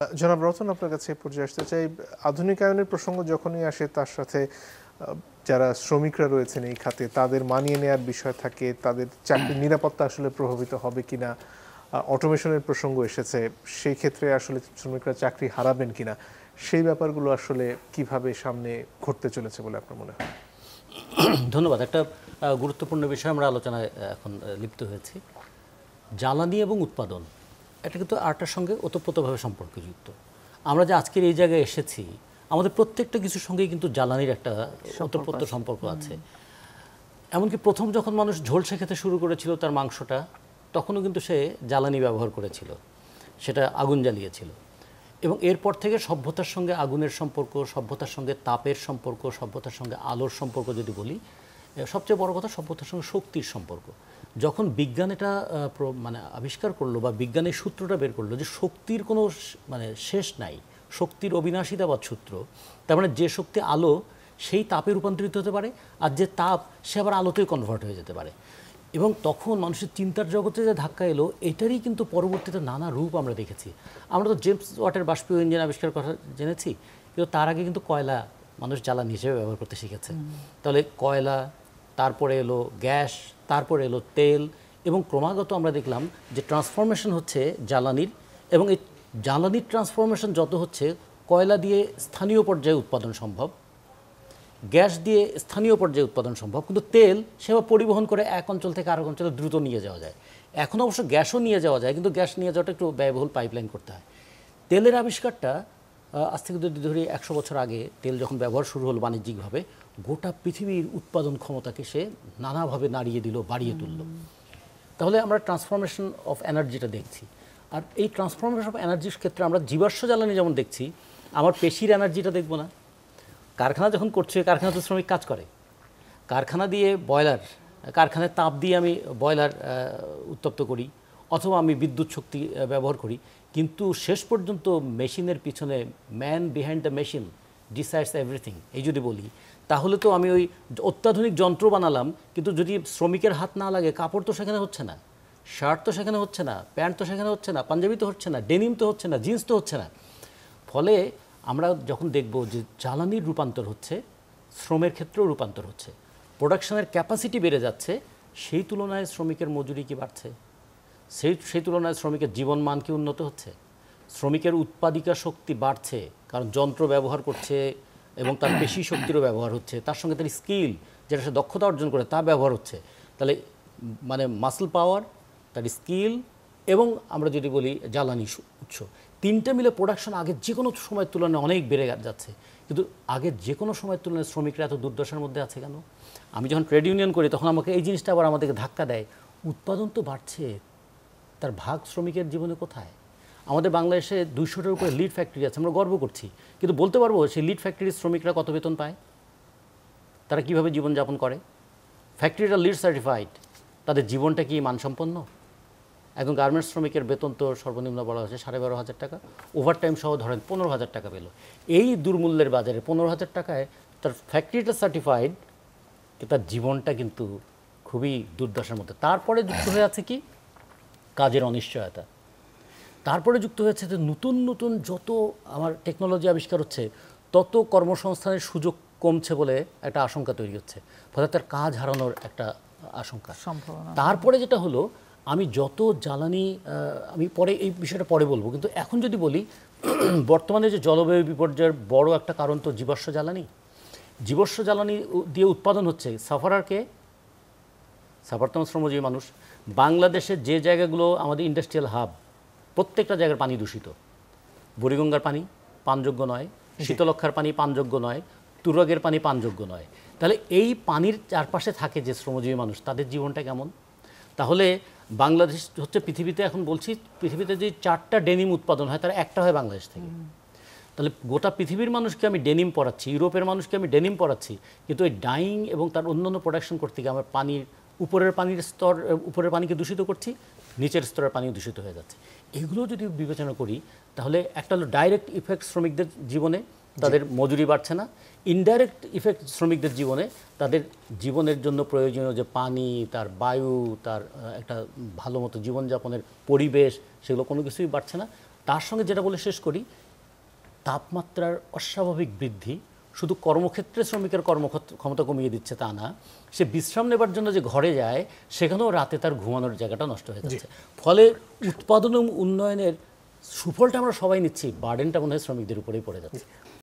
জনাব রতন, আপনার কাছে এই পর্যায়ে আসতে চাই। আধুনিকায়নের প্রসঙ্গ যখনই আসে তার সাথে যারা শ্রমিকরা রয়েছেন এই খাতে তাদের মানিয়ে নেয়ার বিষয় থাকে, তাদের চাকরির নিরাপত্তা আসলে প্রভাবিত হবে কিনা, অটোমেশনের প্রসঙ্গ এসেছে, সেই ক্ষেত্রে আসলে শ্রমিকরা চাকরি হারাবেন কিনা, সেই ব্যাপারগুলো আসলে কিভাবে সামনে ঘটতে চলেছে বলে আপনার মনে হয়? ধন্যবাদ। একটা গুরুত্বপূর্ণ বিষয় আমরা আলোচনায় এখন লিপ্ত হয়েছি। জ্বালানি এবং উৎপাদন এটা কিন্তু আরটার সঙ্গে ওতপ্রোতভাবে সম্পর্কযুক্ত। আমরা যে আজকের এই জায়গায় এসেছি, আমাদের প্রত্যেকটা কিছুর সঙ্গেই কিন্তু জ্বালানির একটা ওতপ্রোত সম্পর্ক আছে। এমনকি প্রথম যখন মানুষ ঝলসে খেতে শুরু করেছিল তার মাংসটা, তখনও কিন্তু সে জ্বালানি ব্যবহার করেছিল, সেটা আগুন জ্বালিয়েছিল। এবং এরপর থেকে সভ্যতার সঙ্গে আগুনের সম্পর্ক, সভ্যতার সঙ্গে তাপের সম্পর্ক, সভ্যতার সঙ্গে আলোর সম্পর্ক যদি বলি, সবচেয়ে বড় কথা সভ্যতার সঙ্গে শক্তির সম্পর্ক। যখন বিজ্ঞান এটা মানে আবিষ্কার করলো বা বিজ্ঞানের সূত্রটা বের করলো যে শক্তির কোনো মানে শেষ নাই, শক্তির অবিনাশিতাবাদ সূত্র, তার মানে যে শক্তি আলো সেই তাপে রূপান্তরিত হতে পারে, আর যে তাপ সে আবার আলোতেই কনভার্ট হয়ে যেতে পারে। এবং তখন মানুষের চিন্তার জগতে যে ধাক্কা এলো, এটারই কিন্তু পরবর্তীতে নানা রূপ আমরা দেখেছি। আমরা তো জেমস ওয়াটের বাষ্পীয় ইঞ্জিন আবিষ্কার কথা জেনেছি, কিন্তু তার আগে কিন্তু কয়লা মানুষ জ্বালানি হিসেবে ব্যবহার করতে শিখেছে। তাহলে কয়লা, তারপরে এলো গ্যাস, তারপরে এলো তেল, এবং ক্রমাগত আমরা দেখলাম যে ট্রান্সফরমেশন হচ্ছে জ্বালানির। এবং এই জ্বালানির ট্রান্সফরমেশন যত হচ্ছে, কয়লা দিয়ে স্থানীয় পর্যায়ে উৎপাদন সম্ভব, গ্যাস দিয়ে স্থানীয় পর্যায়ে উৎপাদন সম্ভব, কিন্তু তেল সেবা পরিবহন করে এক অঞ্চল থেকে আরেক অঞ্চলে দ্রুত নিয়ে যাওয়া যায়। এখন অবশ্য গ্যাসও নিয়ে যাওয়া যায়, কিন্তু গ্যাস নিয়ে যাওয়াটা একটু ব্যয়বহুল, পাইপলাইন করতে হয়। তেলের আবিষ্কারটা আজ থেকে যদি ধরি 100 বছর আগে তেল যখন ব্যবহার শুরু হলো বাণিজ্যিকভাবে, গোটা পৃথিবীর উৎপাদন ক্ষমতাকে সে নানাভাবে নাড়িয়ে দিল, বাড়িয়ে তুলল। তাহলে আমরা ট্রান্সফরমেশন অফ এনার্জিটা দেখছি। আর এই ট্রান্সফরমেশন অফ এনার্জির ক্ষেত্রে আমরা জীবাশ্ম জ্বালানি যেমন দেখছি, আমার পেশির এনার্জিটা দেখব না। কারখানা যখন করছে, কারখানাতে শ্রমিক কাজ করে, কারখানা দিয়ে বয়লার, কারখানায় তাপ দিয়ে আমি বয়লার উত্তপ্ত করি, অথবা আমি বিদ্যুৎ শক্তি ব্যবহার করি, কিন্তু শেষ পর্যন্ত মেশিনের পিছনে man behind the machine decides everything, এই যদি বলি, তাহলে তো আমি ওই অত্যাধুনিক যন্ত্র বানালাম, কিন্তু যদি শ্রমিকের হাত না লাগে, কাপড় তো সেখানে হচ্ছে না, শার্ট তো সেখানে হচ্ছে না, প্যান্ট তো সেখানে হচ্ছে না, পাঞ্জাবি তো হচ্ছে না, ডেনিম তো হচ্ছে না, জিন্স তো হচ্ছে না। ফলে আমরা যখন দেখব যে জ্বালানির রূপান্তর হচ্ছে, শ্রমের ক্ষেত্রেও রূপান্তর হচ্ছে, প্রোডাকশনের ক্যাপাসিটি বেড়ে যাচ্ছে, সেই তুলনায় শ্রমিকের মজুরি কি বাড়ছে, সেই তুলনায় শ্রমিকের জীবনমান কি উন্নত হচ্ছে, শ্রমিকের উৎপাদিকা শক্তি বাড়ছে, কারণ যন্ত্র ব্যবহার করছে এবং তার পেশি শক্তিরও ব্যবহার হচ্ছে, তার সঙ্গে তার স্কিল, যেটা সে দক্ষতা অর্জন করে, তা ব্যবহার হচ্ছে। তাহলে মানে মাসল পাওয়ার, তার স্কিল, এবং আমরা যদি বলি জ্বালানি উৎস, তিনটে মিলে প্রোডাকশন আগের যে কোনো সময়ের তুলনায় অনেক বেড়ে যাচ্ছে। কিন্তু আগের যে কোনো সময়ের তুলনায় শ্রমিকরা এত দুর্দশার মধ্যে আছে কেন? আমি যখন ট্রেড ইউনিয়ন করি, তখন আমাকে এই জিনিসটা আবার আমাদেরকে ধাক্কা দেয়, উৎপাদন তো বাড়ছে, তার ভাগ শ্রমিকের জীবনে কোথায়? আমাদের বাংলাদেশে 200টার উপরে লিড ফ্যাক্টরি আছে, আমরা গর্ব করছি, কিন্তু বলতে পারবো সেই লিড ফ্যাক্টরির শ্রমিকরা কত বেতন পায়, তারা কীভাবে জীবনযাপন করে? ফ্যাক্টরিটা লিড সার্টিফাইড, তাদের জীবনটা কি মানসম্পন্ন? একজন গার্মেন্টস শ্রমিকের বেতন তো সর্বনিম্ন বলা হয়েছে 12,500 টাকা, ওভারটাইম সহ ধরেন 15,000 টাকা পেল। এই দুর্মূল্যের বাজারে 15,000 টাকায় তার ফ্যাক্টরিটা সার্টিফাইড, তার জীবনটা কিন্তু খুবই দুর্দশার মধ্যে। তারপরে যুক্ত হয়ে আছে কি? কাজের অনিশ্চয়তা। তারপরে যুক্ত হয়েছে যে নতুন নতুন যত আমার টেকনোলজি আবিষ্কার হচ্ছে, তত কর্মসংস্থানের সুযোগ কমছে বলে একটা আশঙ্কা তৈরি হচ্ছে, ফলে তার কাজ হারানোর একটা আশঙ্কা। তারপরে যেটা হলো, আমি যত জ্বালানি, আমি পরে এই বিষয়টা পরে বলবো, কিন্তু এখন যদি বলি, বর্তমানে যে জলবায়ু বিপর্যয়ের বড় একটা কারণ তো জীবাশ্ম জ্বালানি। জীবাশ্ম জ্বালানি দিয়ে উৎপাদন হচ্ছে, সাফারারকে, সাফার তো শ্রমজীবী মানুষ। বাংলাদেশের যে জায়গাগুলো আমাদের ইন্ডাস্ট্রিয়াল হাব, প্রত্যেকটা জায়গার পানি দূষিত। বুড়িগঙ্গার পানি পানযোগ্য নয়, শীতলক্ষার পানি পানযোগ্য নয়, তুরাগের পানি পানযোগ্য নয়। তাহলে এই পানির চারপাশে থাকে যে শ্রমজীবী মানুষ, তাদের জীবনটা কেমন? তাহলে বাংলাদেশ হচ্ছে পৃথিবীতে, এখন বলছি, পৃথিবীতে যে 4টা ডেনিম উৎপাদন হয়, তার একটা হয় বাংলাদেশ থেকে। তাহলে গোটা পৃথিবীর মানুষকে আমি ডেনিম পরাচ্ছি, ইউরোপের মানুষকে আমি ডেনিম পরাচ্ছি, কিন্তু ওই ডাইং এবং তার অন্যান্য প্রোডাকশন করতে গিয়ে আমার পানির উপরের পানির স্তর, উপরের পানিকে দূষিত করছি, নিচের স্তরের পানিও দূষিত হয়ে যাচ্ছে। এগুলো যদি বিবেচনা করি, তাহলে একটা হলো ডাইরেক্ট ইফেক্ট শ্রমিকদের জীবনে, তাদের মজুরি বাড়ছে না। ইনডাইরেক্ট ইফেক্ট শ্রমিকদের জীবনে, তাদের জীবনের জন্য প্রয়োজনীয় যে পানি, তার বায়ু, তার একটা ভালো মতো জীবনযাপনের পরিবেশ, সেগুলো কোনো কিছুই বাড়ছে না। তার সঙ্গে যেটা বলে শেষ করি, তাপমাত্রার অস্বাভাবিক বৃদ্ধি শুধু কর্মক্ষেত্রে শ্রমিকের কর্মক্ষমতা কমিয়ে দিচ্ছে তা না, সে বিশ্রাম নেবার জন্য যে ঘরে যায় সেখানেও রাতে তার ঘুমানোর জায়গাটা নষ্ট হয়ে যাচ্ছে। ফলে উৎপাদন এবং উন্নয়নের সুফলটা আমরা সবাই নিচ্ছি, বার্ডেনটা মনে হয় শ্রমিকদের উপরেই পড়ে যাচ্ছে।